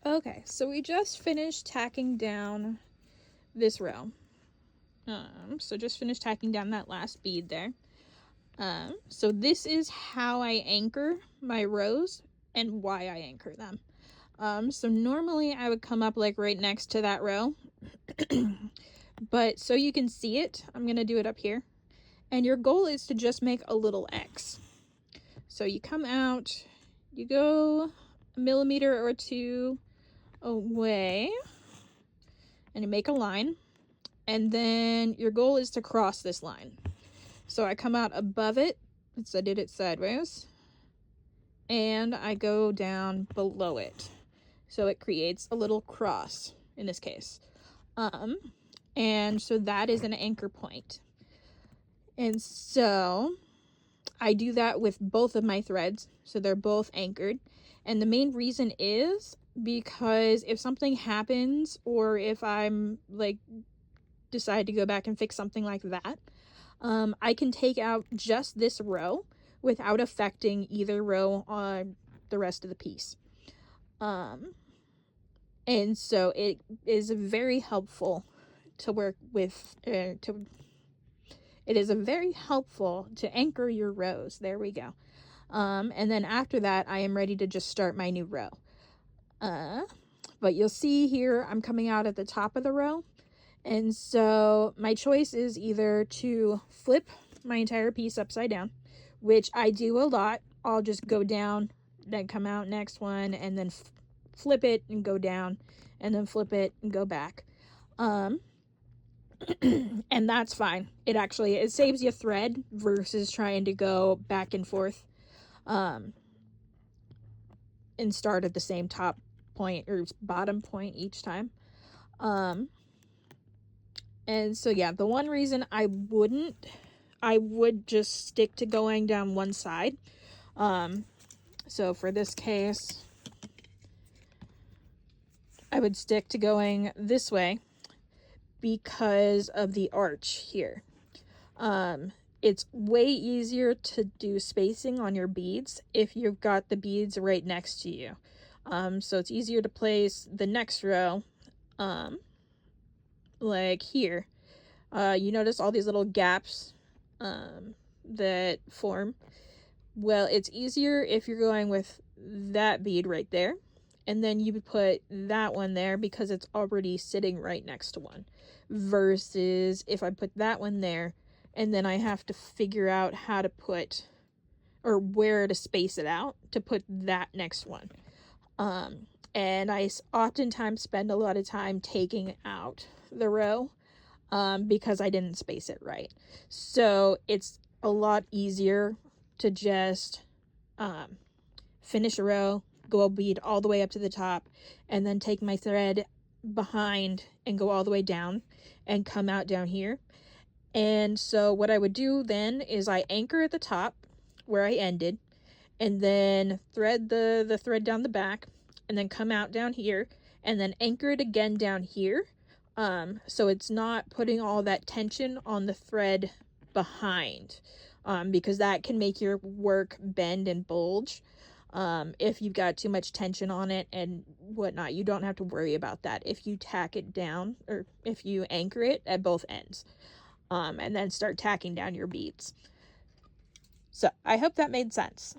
Okay, so we just finished tacking down this row. So just finished tacking down that last bead there. So this is how I anchor my rows and why I anchor them. So normally I would come up like right next to that row, but so you can see it, I'm gonna do it up here. And your goal is to just make a little X. So you come out, you go a millimeter or two away, and you make a line, and then your goal is to cross this line. So I come out above it, so I did it sideways, and I go down below it. So it creates a little cross in this case. And so that is an anchor point. And so I do that with both of my threads, so they're both anchored. And the main reason is because if something happens, or if I'm like decide to go back and fix something like that, I can take out just this row without affecting either row on the rest of the piece. And so it is very helpful to work with, it is very helpful to anchor your rows. There we go. And then after that, I am ready to just start my new row. But you'll see here, I'm coming out at the top of the row. And so my choice is either to flip my entire piece upside down, which I do a lot. I'll just go down, then come out next one, and then flip it and go down, and then flip it and go back. And that's fine. It saves you thread versus trying to go back and forth and start at the same top point or bottom point each time. And so yeah, the one reason I would just stick to going down one side. So for this case, I would stick to going this way because of the arch here. It's way easier to do spacing on your beads if you've got the beads right next to you. So it's easier to place the next row, like here. You notice all these little gaps that form. Well, it's easier if you're going with that bead right there, and then you would put that one there because it's already sitting right next to one, versus if I put that one there and then I have to figure out how to put or where to space it out to put that next one. And I oftentimes spend a lot of time taking out the row because I didn't space it right. So it's a lot easier to just finish a row, go a bead all the way up to the top, and then take my thread behind and go all the way down and come out down here. And so what I would do then is I anchor at the top where I ended, and then thread the thread down the back, and then come out down here, and then anchor it again down here. So it's not putting all that tension on the thread behind, because that can make your work bend and bulge. If you've got too much tension on it and whatnot, you don't have to worry about that if you tack it down, or if you anchor it at both ends, and then start tacking down your beads. So I hope that made sense.